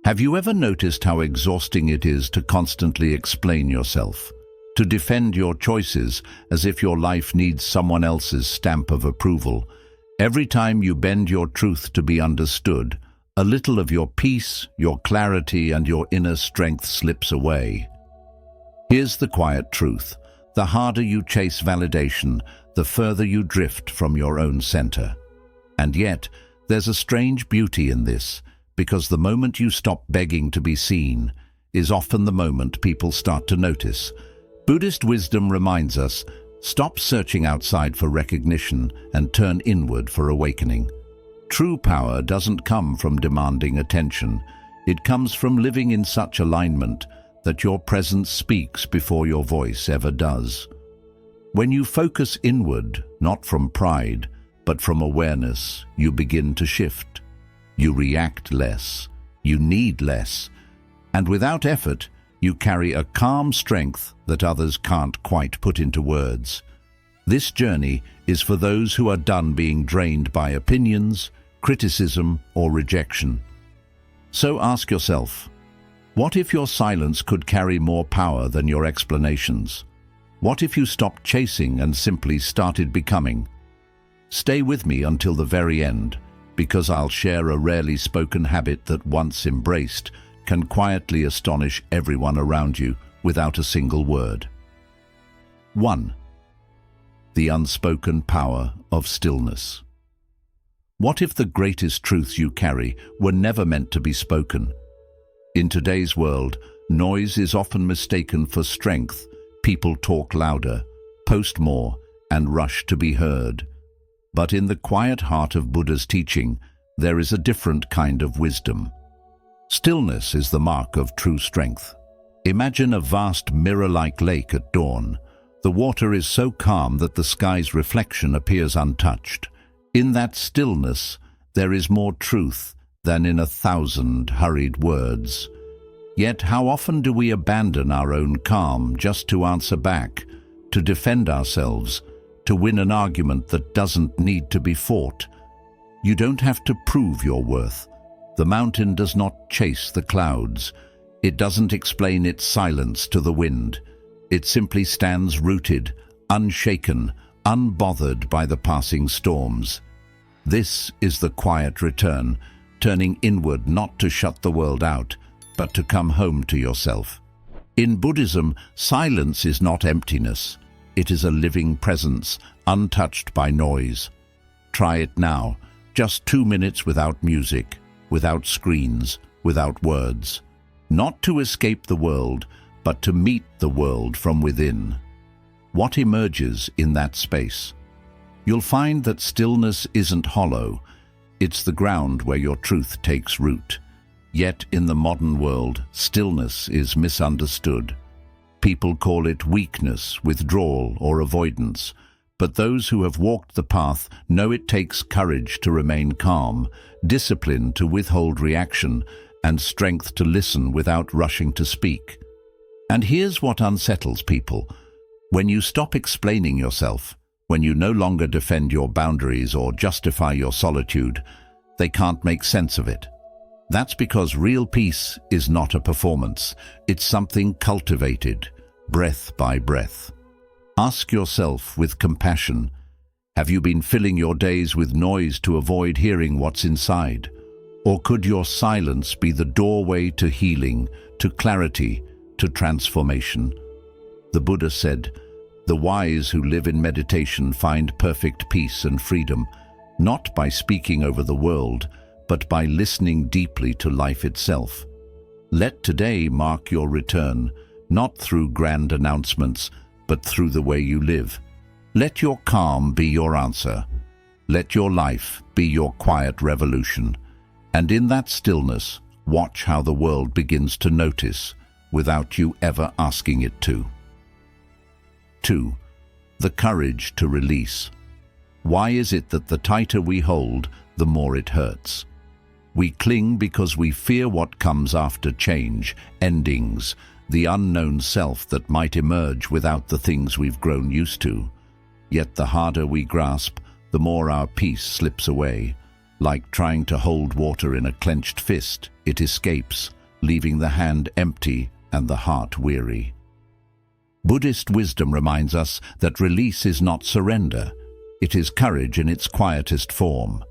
Have you ever noticed how exhausting it is to constantly explain yourself, to defend your choices as if your life needs someone else's stamp of approval? Every time you bend your truth to be understood, a little of your peace, your clarity, and your inner strength slips away. Here's the quiet truth. The harder you chase validation, the further you drift from your own center. And yet, there's a strange beauty in this, because the moment you stop begging to be seen is often the moment people start to notice. Buddhist wisdom reminds us, stop searching outside for recognition and turn inward for awakening. True power doesn't come from demanding attention. It comes from living in such alignment that your presence speaks before your voice ever does. When you focus inward, not from pride, but from awareness, you begin to shift. You react less, you need less, and without effort, you carry a calm strength that others can't quite put into words. This journey is for those who are done being drained by opinions, criticism, or rejection. So ask yourself, what if your silence could carry more power than your explanations? What if you stopped chasing and simply started becoming? Stay with me until the very end, because I'll share a rarely spoken habit that, once embraced, can quietly astonish everyone around you without a single word. 1. The unspoken power of stillness. What if the greatest truths you carry were never meant to be spoken? In today's world, noise is often mistaken for strength. People talk louder, post more, and rush to be heard. But in the quiet heart of Buddha's teaching, there is a different kind of wisdom. Stillness is the mark of true strength. Imagine a vast mirror-like lake at dawn. The water is so calm that the sky's reflection appears untouched. In that stillness, there is more truth than in 1,000 hurried words. Yet how often do we abandon our own calm just to answer back, to defend ourselves, to win an argument that doesn't need to be fought? You don't have to prove your worth. The mountain does not chase the clouds. It doesn't explain its silence to the wind. It simply stands rooted, unshaken, unbothered by the passing storms. This is the quiet return, turning inward not to shut the world out, but to come home to yourself. In Buddhism, silence is not emptiness. It is a living presence, untouched by noise. Try it now, just 2 minutes without music, without screens, without words. Not to escape the world, but to meet the world from within. What emerges in that space? You'll find that stillness isn't hollow. It's the ground where your truth takes root. Yet in the modern world, stillness is misunderstood. People call it weakness, withdrawal, or avoidance. But those who have walked the path know it takes courage to remain calm, discipline to withhold reaction, and strength to listen without rushing to speak. And here's what unsettles people. When you stop explaining yourself, when you no longer defend your boundaries or justify your solitude, they can't make sense of it. That's because real peace is not a performance. It's something cultivated, breath by breath. Ask yourself with compassion, have you been filling your days with noise to avoid hearing what's inside? Or could your silence be the doorway to healing, to clarity, to transformation? The Buddha said, "The wise who live in meditation find perfect peace and freedom, not by speaking over the world, but by listening deeply to life itself." Let today mark your return, not through grand announcements, but through the way you live. Let your calm be your answer. Let your life be your quiet revolution. And in that stillness, watch how the world begins to notice, without you ever asking it to. 2. The courage to release. Why is it that the tighter we hold, the more it hurts? We cling because we fear what comes after change, endings, the unknown self that might emerge without the things we've grown used to. Yet the harder we grasp, the more our peace slips away. Like trying to hold water in a clenched fist, it escapes, leaving the hand empty and the heart weary. Buddhist wisdom reminds us that release is not surrender. It is courage in its quietest form.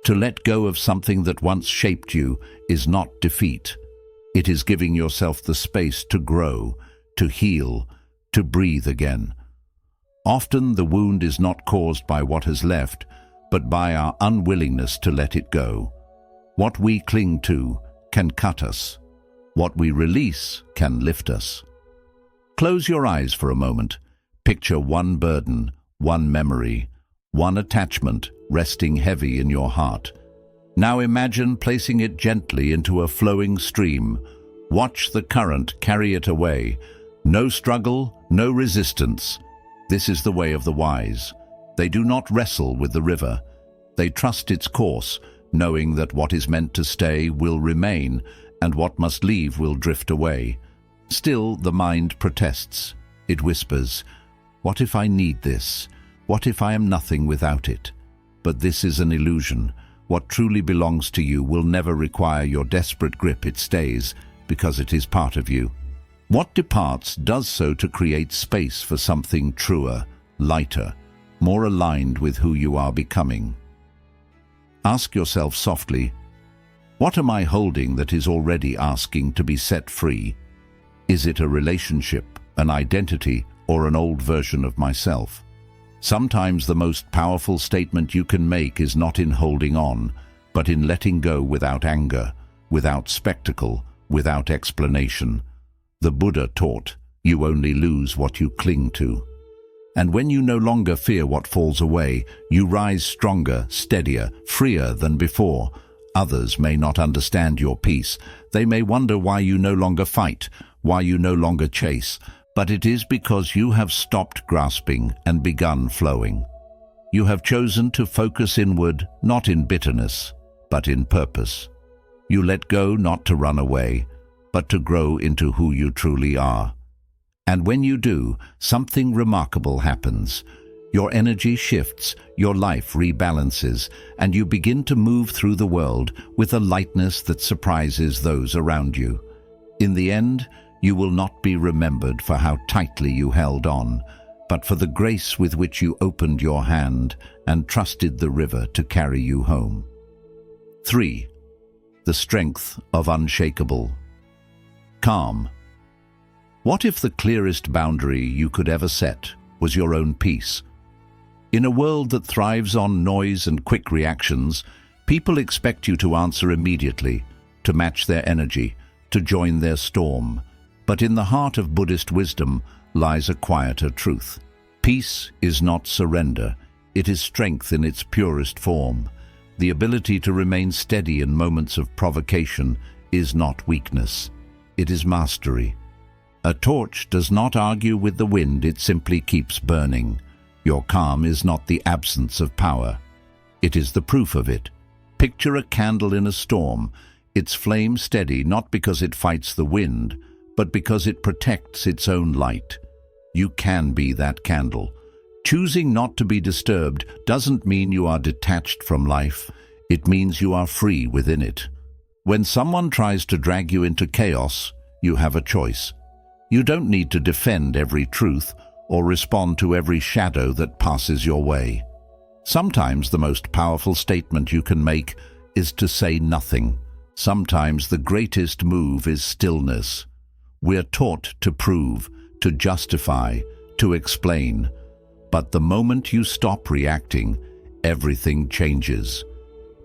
To let go of something that once shaped you is not defeat. It is giving yourself the space to grow, to heal, to breathe again. Often the wound is not caused by what has left, but by our unwillingness to let it go. What we cling to can cut us. What we release can lift us. Close your eyes for a moment. Picture one burden, one memory, one attachment resting heavy in your heart. Now imagine placing it gently into a flowing stream. Watch the current carry it away. No struggle, no resistance. This is the way of the wise. They do not wrestle with the river. They trust its course, knowing that what is meant to stay will remain, and what must leave will drift away. Still, the mind protests. It whispers, "What if I need this? What if I am nothing without it?" But this is an illusion. What truly belongs to you will never require your desperate grip. It stays because it is part of you. What departs does so to create space for something truer, lighter, more aligned with who you are becoming. Ask yourself softly, what am I holding that is already asking to be set free? Is it a relationship, an identity, or an old version of myself? Sometimes the most powerful statement you can make is not in holding on, but in letting go without anger, without spectacle, without explanation. The Buddha taught, you only lose what you cling to. And when you no longer fear what falls away, you rise stronger, steadier, freer than before. Others may not understand your peace. They may wonder why you no longer fight, why you no longer chase, but it is because you have stopped grasping and begun flowing. You have chosen to focus inward, not in bitterness, but in purpose. You let go not to run away, but to grow into who you truly are. And when you do, something remarkable happens. Your energy shifts, your life rebalances, and you begin to move through the world with a lightness that surprises those around you. In the end, you will not be remembered for how tightly you held on, but for the grace with which you opened your hand and trusted the river to carry you home. 3. The strength of unshakable. Calm. What if the clearest boundary you could ever set was your own peace? In a world that thrives on noise and quick reactions, people expect you to answer immediately, to match their energy, to join their storm. But in the heart of Buddhist wisdom lies a quieter truth. Peace is not surrender. It is strength in its purest form. The ability to remain steady in moments of provocation is not weakness. It is mastery. A torch does not argue with the wind, it simply keeps burning. Your calm is not the absence of power. It is the proof of it. Picture a candle in a storm, its flame steady not because it fights the wind, but because it protects its own light. You can be that candle. Choosing not to be disturbed doesn't mean you are detached from life. It means you are free within it. When someone tries to drag you into chaos, you have a choice. You don't need to defend every truth or respond to every shadow that passes your way. Sometimes the most powerful statement you can make is to say nothing. Sometimes the greatest move is stillness. We're taught to prove, to justify, to explain. But the moment you stop reacting, everything changes.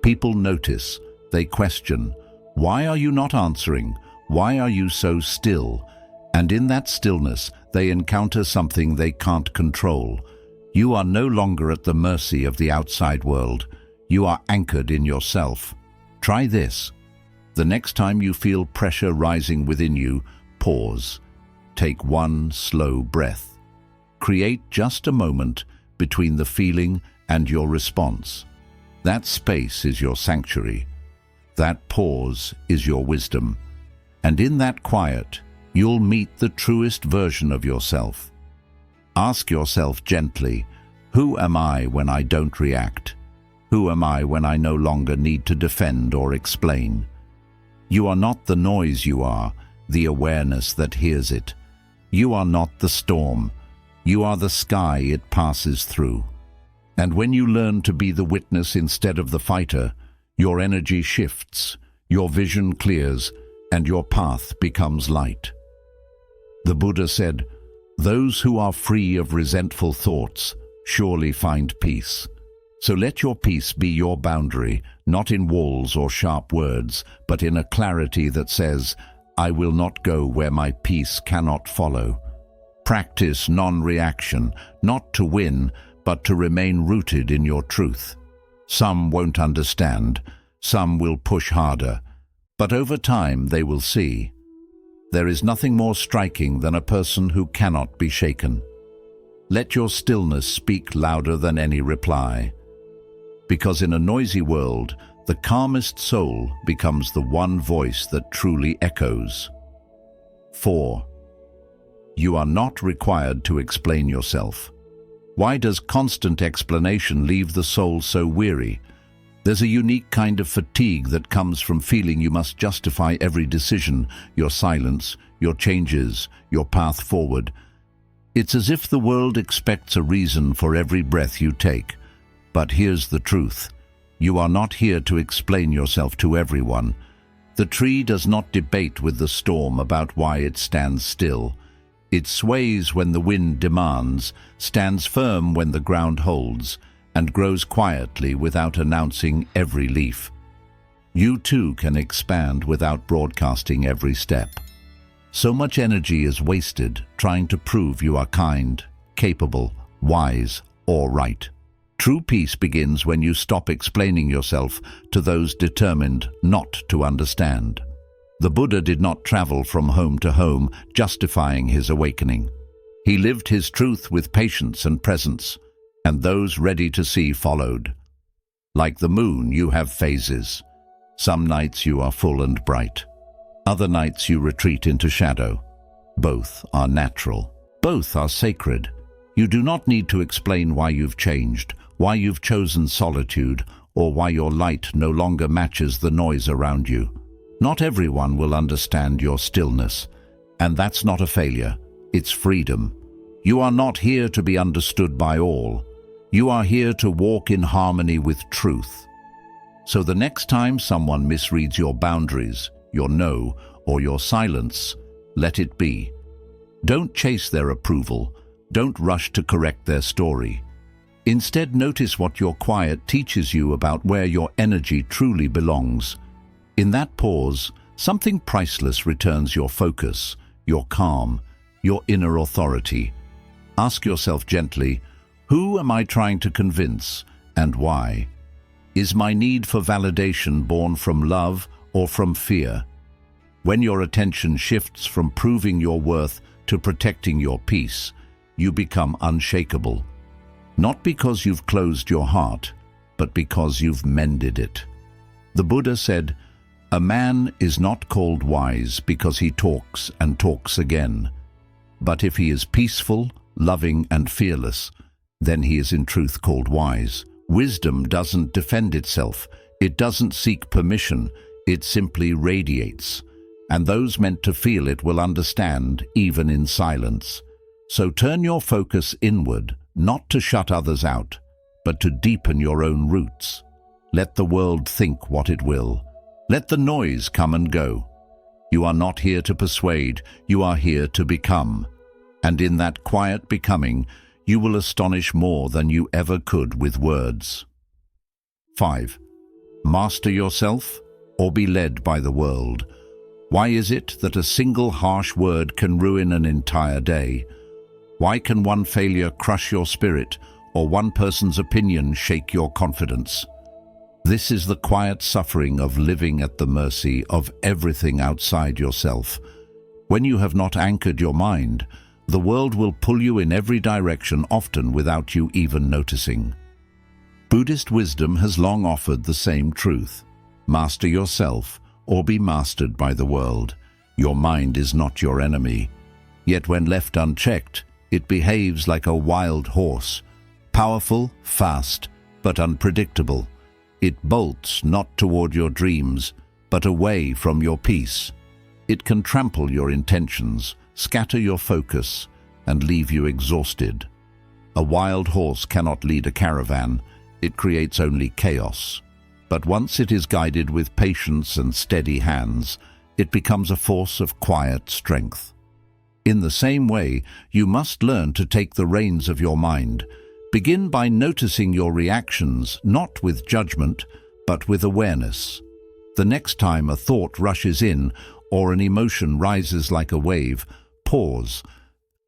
People notice, they question, why are you not answering? Why are you so still? And in that stillness, they encounter something they can't control. You are no longer at the mercy of the outside world. You are anchored in yourself. Try this. The next time you feel pressure rising within you, pause. Take one slow breath. Create just a moment between the feeling and your response. That space is your sanctuary. That pause is your wisdom. And in that quiet, you'll meet the truest version of yourself. Ask yourself gently, who am I when I don't react? Who am I when I no longer need to defend or explain? You are not the noise, you are the awareness that hears it. You are not the storm. You are the sky it passes through. And when you learn to be the witness instead of the fighter, your energy shifts, your vision clears, and your path becomes light. The Buddha said, "Those who are free of resentful thoughts surely find peace." So let your peace be your boundary, not in walls or sharp words, but in a clarity that says, "I will not go where my peace cannot follow." Practice non-reaction, not to win, but to remain rooted in your truth. Some won't understand, some will push harder, but over time they will see. There is nothing more striking than a person who cannot be shaken. Let your stillness speak louder than any reply. Because in a noisy world, the calmest soul becomes the one voice that truly echoes. 4. You are not required to explain yourself. Why does constant explanation leave the soul so weary? There's a unique kind of fatigue that comes from feeling you must justify every decision, your silence, your changes, your path forward. It's as if the world expects a reason for every breath you take. But here's the truth. You are not here to explain yourself to everyone. The tree does not debate with the storm about why it stands still. It sways when the wind demands, stands firm when the ground holds, and grows quietly without announcing every leaf. You too can expand without broadcasting every step. So much energy is wasted trying to prove you are kind, capable, wise, or right. True peace begins when you stop explaining yourself to those determined not to understand. The Buddha did not travel from home to home justifying his awakening. He lived his truth with patience and presence, and those ready to see followed. Like the moon, you have phases. Some nights you are full and bright. Other nights you retreat into shadow. Both are natural. Both are sacred. You do not need to explain why you've changed, why you've chosen solitude, or why your light no longer matches the noise around you. Not everyone will understand your stillness, and that's not a failure, it's freedom. You are not here to be understood by all. You are here to walk in harmony with truth. So the next time someone misreads your boundaries, your no, or your silence, let it be. Don't chase their approval. Don't rush to correct their story. Instead, notice what your quiet teaches you about where your energy truly belongs. In that pause, something priceless returns your focus, your calm, your inner authority. Ask yourself gently, who am I trying to convince, and why? Is my need for validation born from love or from fear? When your attention shifts from proving your worth to protecting your peace, you become unshakable. Not because you've closed your heart, but because you've mended it. The Buddha said, "A man is not called wise because he talks and talks again. But if he is peaceful, loving, and fearless, then he is in truth called wise." Wisdom doesn't defend itself. It doesn't seek permission. It simply radiates. And those meant to feel it will understand, even in silence. So turn your focus inward, not to shut others out, but to deepen your own roots. Let the world think what it will. Let the noise come and go. You are not here to persuade, you are here to become. And in that quiet becoming, you will astonish more than you ever could with words. 5. Master yourself or be led by the world. Why is it that a single harsh word can ruin an entire day? Why can one failure crush your spirit or one person's opinion shake your confidence? This is the quiet suffering of living at the mercy of everything outside yourself. When you have not anchored your mind, the world will pull you in every direction, often without you even noticing. Buddhist wisdom has long offered the same truth. Master yourself or be mastered by the world. Your mind is not your enemy. Yet when left unchecked, it behaves like a wild horse, powerful, fast, but unpredictable. It bolts not toward your dreams, but away from your peace. It can trample your intentions, scatter your focus, and leave you exhausted. A wild horse cannot lead a caravan, it creates only chaos. But once it is guided with patience and steady hands, it becomes a force of quiet strength. In the same way, you must learn to take the reins of your mind. Begin by noticing your reactions, not with judgment, but with awareness. The next time a thought rushes in or an emotion rises like a wave, pause.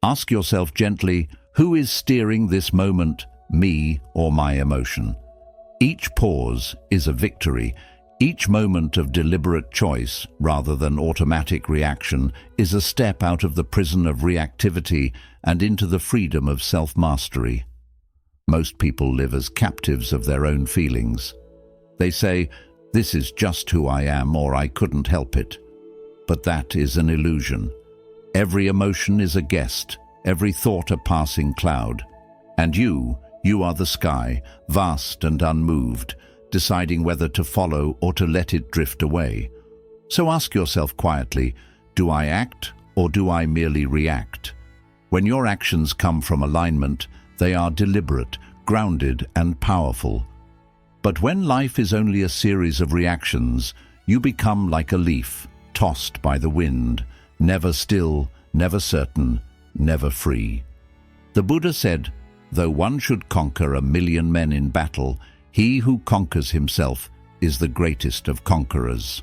Ask yourself gently, who is steering this moment, me or my emotion? Each pause is a victory. Each moment of deliberate choice, rather than automatic reaction, is a step out of the prison of reactivity and into the freedom of self-mastery. Most people live as captives of their own feelings. They say, "This is just who I am," or "I couldn't help it." But that is an illusion. Every emotion is a guest, every thought a passing cloud. And you are the sky, vast and unmoved, deciding whether to follow or to let it drift away. So ask yourself quietly, do I act or do I merely react? When your actions come from alignment, they are deliberate, grounded, and powerful. But when life is only a series of reactions, you become like a leaf, tossed by the wind, never still, never certain, never free. The Buddha said, "Though one should conquer 1,000,000 men in battle, he who conquers himself is the greatest of conquerors."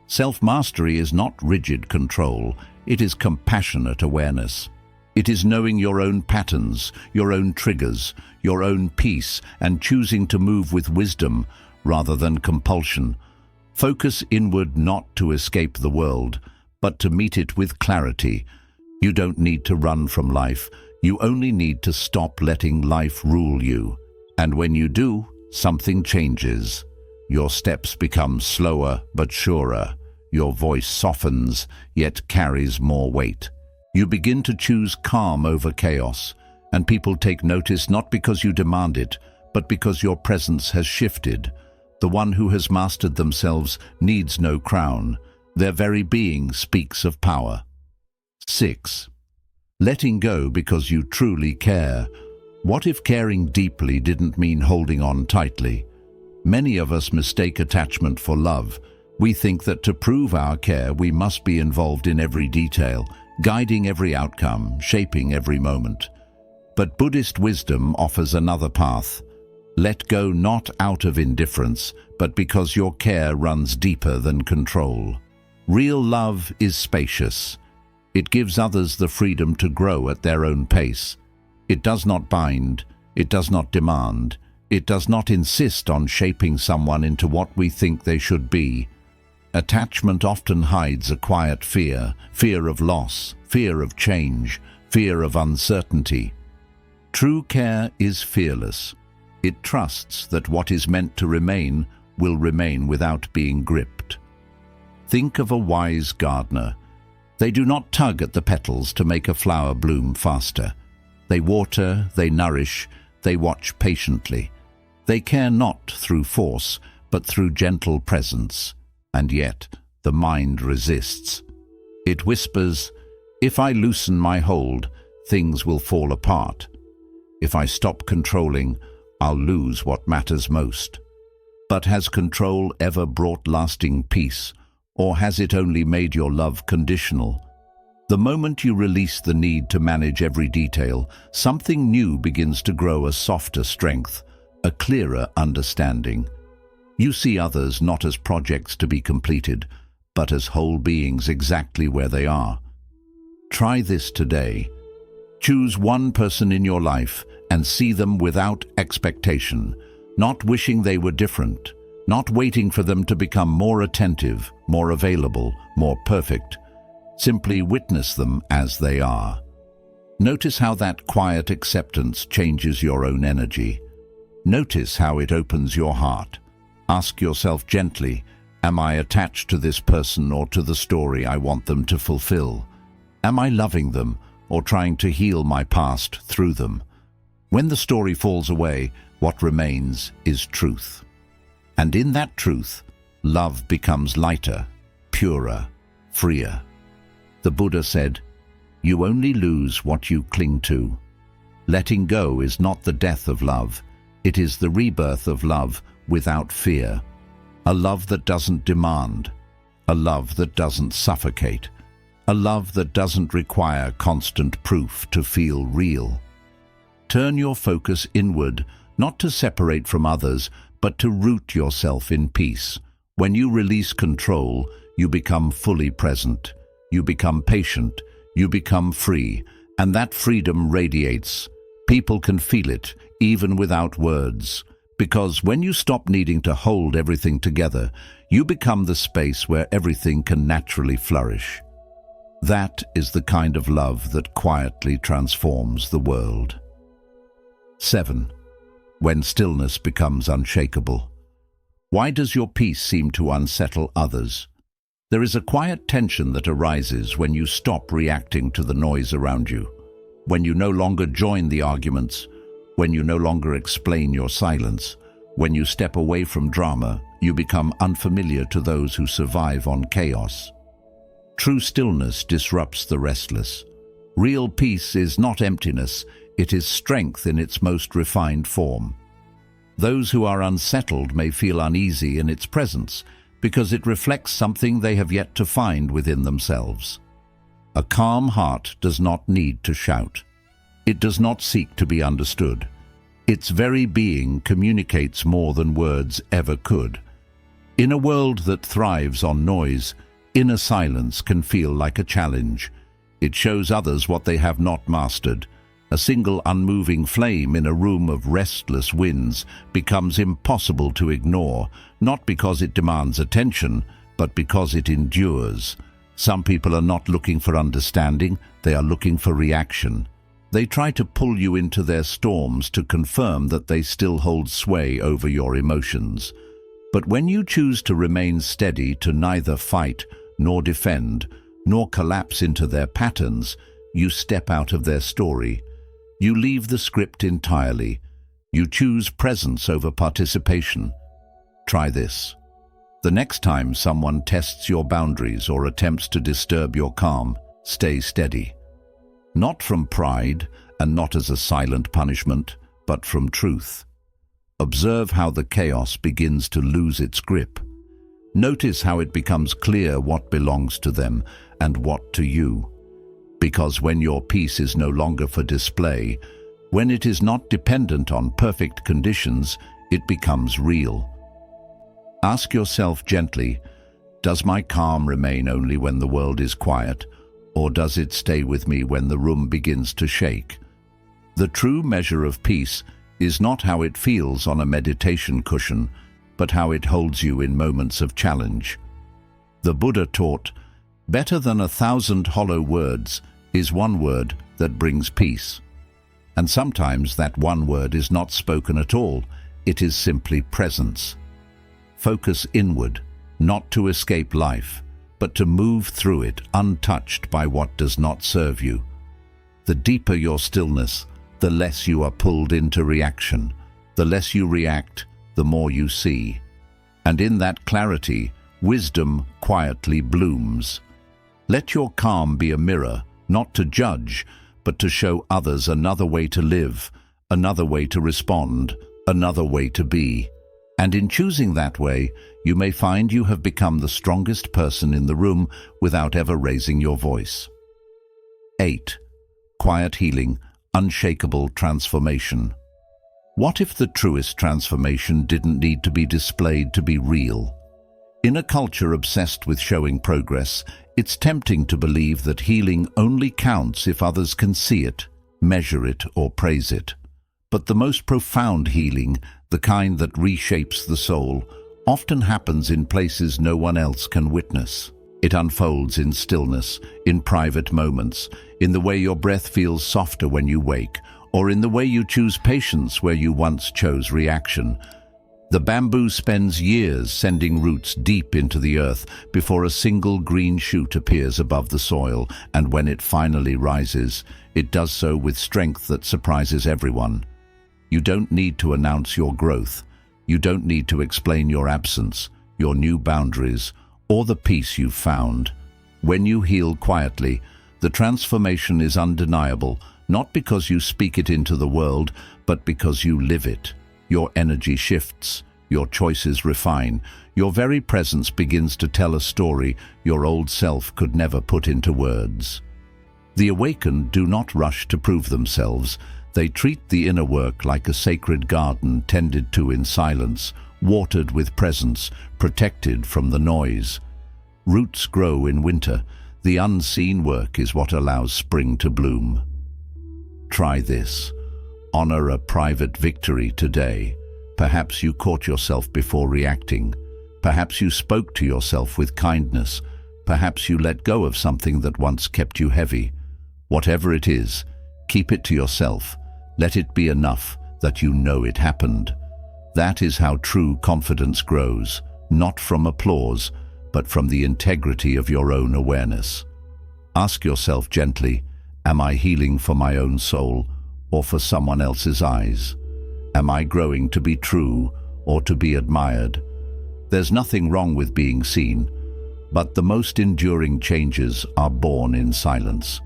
Self-mastery is not rigid control, it is compassionate awareness. It is knowing your own patterns, your own triggers, your own peace, and choosing to move with wisdom rather than compulsion. Focus inward not to escape the world, but to meet it with clarity. You don't need to run from life, you only need to stop letting life rule you. And when you do, something changes. Your steps become slower but surer. Your voice softens, yet carries more weight. You begin to choose calm over chaos, and people take notice not because you demand it, but because your presence has shifted. The one who has mastered themselves needs no crown. Their very being speaks of power. 6. Letting go because you truly care. What if caring deeply didn't mean holding on tightly? Many of us mistake attachment for love. We think that to prove our care, we must be involved in every detail, guiding every outcome, shaping every moment. But Buddhist wisdom offers another path. Let go not out of indifference, but because your care runs deeper than control. Real love is spacious. It gives others the freedom to grow at their own pace. It does not bind, it does not demand, it does not insist on shaping someone into what we think they should be. Attachment often hides a quiet fear, fear of loss, fear of change, fear of uncertainty. True care is fearless. It trusts that what is meant to remain will remain without being gripped. Think of a wise gardener. They do not tug at the petals to make a flower bloom faster. They water, they nourish, they watch patiently. They care not through force, but through gentle presence. And yet, the mind resists. It whispers, "If I loosen my hold, things will fall apart. If I stop controlling, I'll lose what matters most." But has control ever brought lasting peace, or has it only made your love conditional? The moment you release the need to manage every detail, something new begins to grow, a softer strength, a clearer understanding. You see others not as projects to be completed, but as whole beings exactly where they are. Try this today. Choose one person in your life and see them without expectation, not wishing they were different, not waiting for them to become more attentive, more available, more perfect. Simply witness them as they are. Notice how that quiet acceptance changes your own energy. Notice how it opens your heart. Ask yourself gently, am I attached to this person or to the story I want them to fulfill? Am I loving them or trying to heal my past through them? When the story falls away, what remains is truth. And in that truth, love becomes lighter, purer, freer. The Buddha said, "You only lose what you cling to." Letting go is not the death of love. It is the rebirth of love without fear. A love that doesn't demand. A love that doesn't suffocate. A love that doesn't require constant proof to feel real. Turn your focus inward, not to separate from others, but to root yourself in peace. When you release control, you become fully present. You become patient. You become free. And that freedom radiates. People can feel it, even without words. Because when you stop needing to hold everything together, you become the space where everything can naturally flourish. That is the kind of love that quietly transforms the world. 7. When stillness becomes unshakable. Why does your peace seem to unsettle others? There is a quiet tension that arises when you stop reacting to the noise around you, when you no longer join the arguments, when you no longer explain your silence, when you step away from drama, you become unfamiliar to those who survive on chaos. True stillness disrupts the restless. Real peace is not emptiness, it is strength in its most refined form. Those who are unsettled may feel uneasy in its presence because it reflects something they have yet to find within themselves. A calm heart does not need to shout. It does not seek to be understood. Its very being communicates more than words ever could. In a world that thrives on noise, inner silence can feel like a challenge. It shows others what they have not mastered. A single unmoving flame in a room of restless winds becomes impossible to ignore, not because it demands attention, but because it endures. Some people are not looking for understanding, they are looking for reaction. They try to pull you into their storms to confirm that they still hold sway over your emotions. But when you choose to remain steady, to neither fight nor defend, nor collapse into their patterns, you step out of their story. You leave the script entirely. You choose presence over participation. Try this. The next time someone tests your boundaries or attempts to disturb your calm, stay steady. Not from pride and not as a silent punishment, but from truth. Observe how the chaos begins to lose its grip. Notice how it becomes clear what belongs to them and what to you. Because when your peace is no longer for display, when it is not dependent on perfect conditions, it becomes real. Ask yourself gently, does my calm remain only when the world is quiet, or does it stay with me when the room begins to shake? The true measure of peace is not how it feels on a meditation cushion, but how it holds you in moments of challenge. The Buddha taught, better than 1,000 hollow words is one word that brings peace. And sometimes that one word is not spoken at all, it is simply presence. Focus inward, not to escape life, but to move through it untouched by what does not serve you. The deeper your stillness, the less you are pulled into reaction. The less you react, the more you see. And in that clarity, wisdom quietly blooms. Let your calm be a mirror, not to judge, but to show others another way to live, another way to respond, another way to be. And in choosing that way, you may find you have become the strongest person in the room without ever raising your voice. 8. Quiet healing, unshakable transformation. What if the truest transformation didn't need to be displayed to be real? In a culture obsessed with showing progress, it's tempting to believe that healing only counts if others can see it, measure it, or praise it. But the most profound healing, the kind that reshapes the soul, often happens in places no one else can witness. It unfolds in stillness, in private moments, in the way your breath feels softer when you wake, or in the way you choose patience where you once chose reaction. The bamboo spends years sending roots deep into the earth before a single green shoot appears above the soil, and when it finally rises, it does so with strength that surprises everyone. You don't need to announce your growth. You don't need to explain your absence. your new boundaries, or the peace you've found. When you heal quietly, the transformation is undeniable, not because you speak it into the world, but because you live it. Your energy shifts, your choices refine, your very presence begins to tell a story your old self could never put into words. The awakened do not rush to prove themselves. They treat the inner work like a sacred garden tended to in silence, watered with presence, protected from the noise. Roots grow in winter. The unseen work is what allows spring to bloom. Try this. Honor a private victory today. Perhaps you caught yourself before reacting. Perhaps you spoke to yourself with kindness. Perhaps you let go of something that once kept you heavy. Whatever it is, keep it to yourself. Let it be enough that you know it happened. That is how true confidence grows, not from applause, but from the integrity of your own awareness. Ask yourself gently, am I healing for my own soul or for someone else's eyes? Am I growing to be true or to be admired? There's nothing wrong with being seen, but the most enduring changes are born in silence.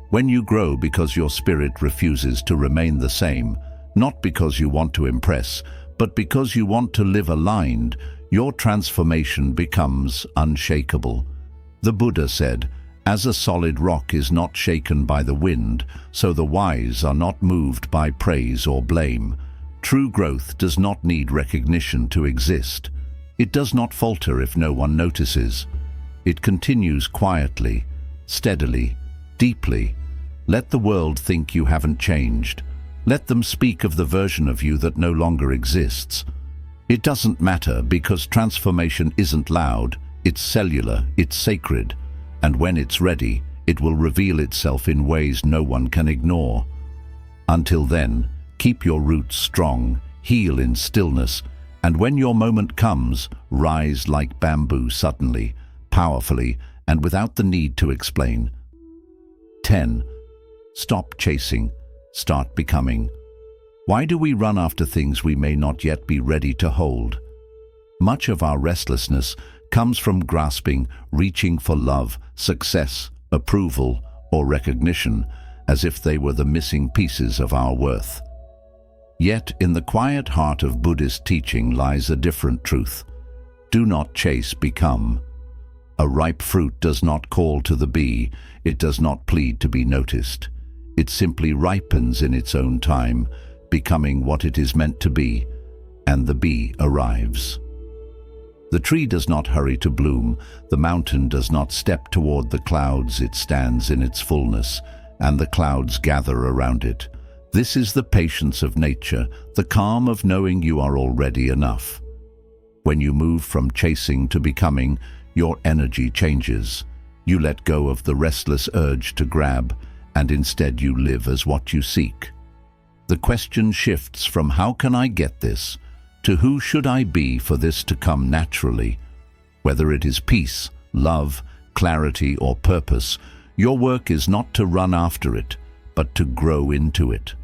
When you grow because your spirit refuses to remain the same, not because you want to impress, but because you want to live aligned, your transformation becomes unshakable. The Buddha said, "As a solid rock is not shaken by the wind, so the wise are not moved by praise or blame." True growth does not need recognition to exist. It does not falter if no one notices. It continues quietly, steadily, deeply. Let the world think you haven't changed. Let them speak of the version of you that no longer exists. It doesn't matter because transformation isn't loud, it's cellular, it's sacred, and when it's ready, it will reveal itself in ways no one can ignore. Until then, keep your roots strong, heal in stillness, and when your moment comes, rise like bamboo suddenly, powerfully, and without the need to explain. 10. Stop chasing. Start becoming. Why do we run after things we may not yet be ready to hold? Much of our restlessness comes from grasping, reaching for love, success, approval, or recognition, as if they were the missing pieces of our worth. Yet, in the quiet heart of Buddhist teaching lies a different truth. Do not chase, become. A ripe fruit does not call to the bee, it does not plead to be noticed. It simply ripens in its own time, becoming what it is meant to be, and the bee arrives. The tree does not hurry to bloom, the mountain does not step toward the clouds, it stands in its fullness, and the clouds gather around it. This is the patience of nature, the calm of knowing you are already enough. When you move from chasing to becoming, your energy changes. You let go of the restless urge to grab, and instead you live as what you seek. The question shifts from "how can I get this?" to "who should I be for this to come naturally?" Whether it is peace, love, clarity, or purpose, your work is not to run after it, but to grow into it.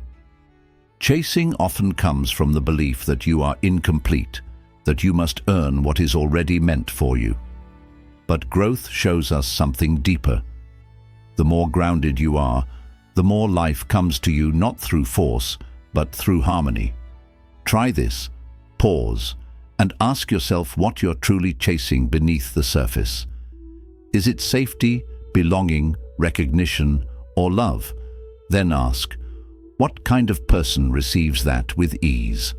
Chasing often comes from the belief that you are incomplete, that you must earn what is already meant for you. But growth shows us something deeper. The more grounded you are, the more life comes to you not through force, but through harmony. Try this. Pause and ask yourself what you're truly chasing beneath the surface. Is it safety, belonging, recognition, or love? Then ask, what kind of person receives that with ease?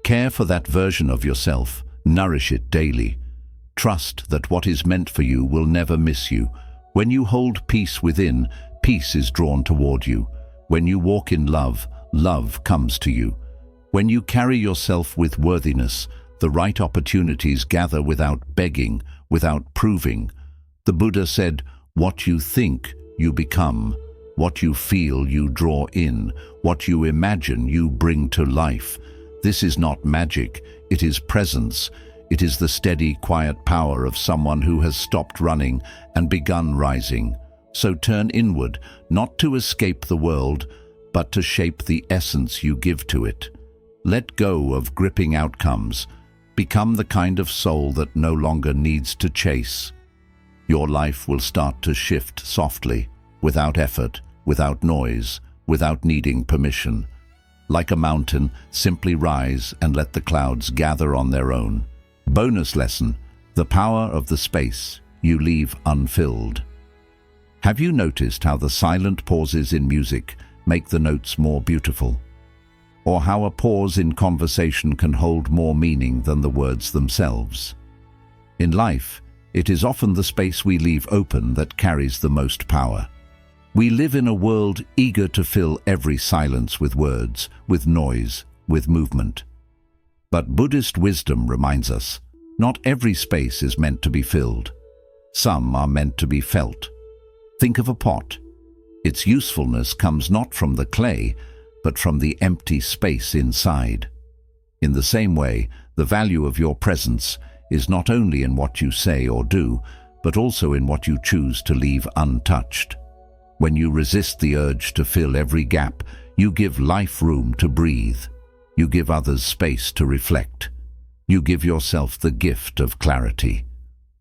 Care for that version of yourself, nourish it daily. Trust that what is meant for you will never miss you. When you hold peace within, peace is drawn toward you. When you walk in love, love comes to you. When you carry yourself with worthiness, the right opportunities gather without begging, without proving. The Buddha said, "What you think, you become. What you feel, you draw in. What you imagine, you bring to life." This is not magic, it is presence. It is the steady, quiet power of someone who has stopped running and begun rising. So turn inward, not to escape the world, but to shape the essence you give to it. Let go of gripping outcomes. Become the kind of soul that no longer needs to chase. Your life will start to shift softly, without effort, without noise, without needing permission. Like a mountain, simply rise and let the clouds gather on their own. Bonus lesson: the power of the space you leave unfilled. Have you noticed how the silent pauses in music make the notes more beautiful? Or how a pause in conversation can hold more meaning than the words themselves? In life, it is often the space we leave open that carries the most power. We live in a world eager to fill every silence with words, with noise, with movement. But Buddhist wisdom reminds us, not every space is meant to be filled. Some are meant to be felt. Think of a pot. Its usefulness comes not from the clay, but from the empty space inside. In the same way, the value of your presence is not only in what you say or do, but also in what you choose to leave untouched. When you resist the urge to fill every gap, you give life room to breathe. You give others space to reflect. You give yourself the gift of clarity.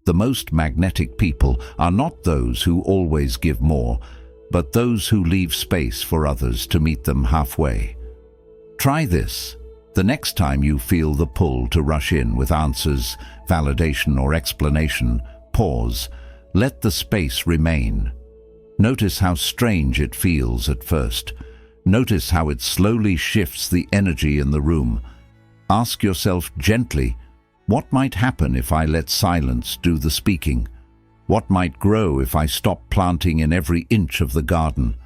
The most magnetic people are not those who always give more, but those who leave space for others to meet them halfway. Try this. The next time you feel the pull to rush in with answers, validation, or explanation, pause. Let the space remain. Notice how strange it feels at first. Notice how it slowly shifts the energy in the room. Ask yourself gently, what might happen if I let silence do the speaking? What might grow if I stop planting in every inch of the garden?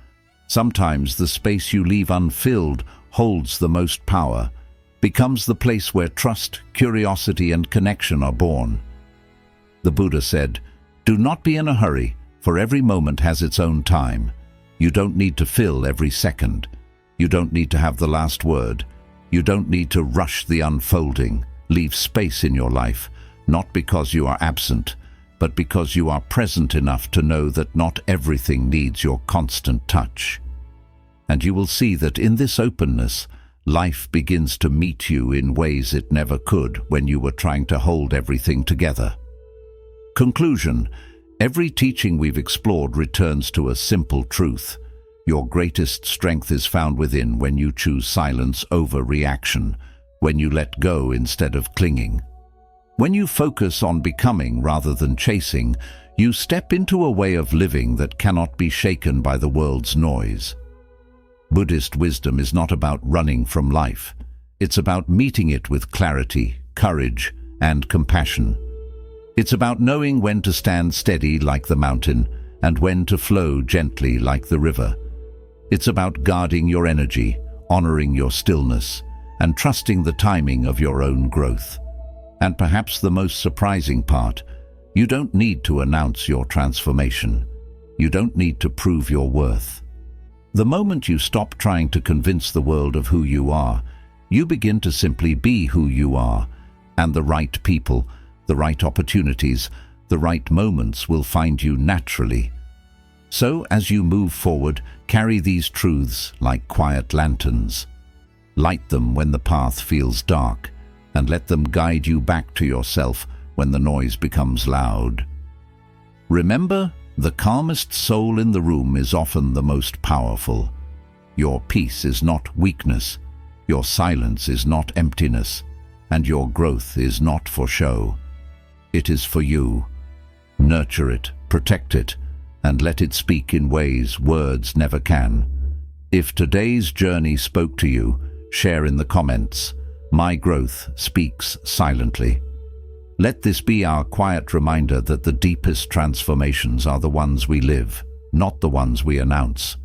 Sometimes the space you leave unfilled holds the most power, becomes the place where trust, curiosity, and connection are born. The Buddha said, "Do not be in a hurry, for every moment has its own time. You don't need to fill every second. You don't need to have the last word. You don't need to rush the unfolding. Leave space in your life, not because you are absent, but because you are present enough to know that not everything needs your constant touch." And you will see that in this openness, life begins to meet you in ways it never could when you were trying to hold everything together. Conclusion: every teaching we've explored returns to a simple truth. Your greatest strength is found within when you choose silence over reaction, when you let go instead of clinging. When you focus on becoming rather than chasing, you step into a way of living that cannot be shaken by the world's noise. Buddhist wisdom is not about running from life. It's about meeting it with clarity, courage, and compassion. It's about knowing when to stand steady like the mountain and when to flow gently like the river. It's about guarding your energy, honoring your stillness, and trusting the timing of your own growth. And perhaps the most surprising part, you don't need to announce your transformation. You don't need to prove your worth. The moment you stop trying to convince the world of who you are, you begin to simply be who you are, and the right people, the right opportunities, the right moments will find you naturally. So, as you move forward, carry these truths like quiet lanterns. Light them when the path feels dark, and let them guide you back to yourself when the noise becomes loud. Remember, the calmest soul in the room is often the most powerful. Your peace is not weakness, your silence is not emptiness, and your growth is not for show. It is for you. Nurture it, protect it, and let it speak in ways words never can. If today's journey spoke to you, share in the comments. My growth speaks silently. Let this be our quiet reminder that the deepest transformations are the ones we live, not the ones we announce.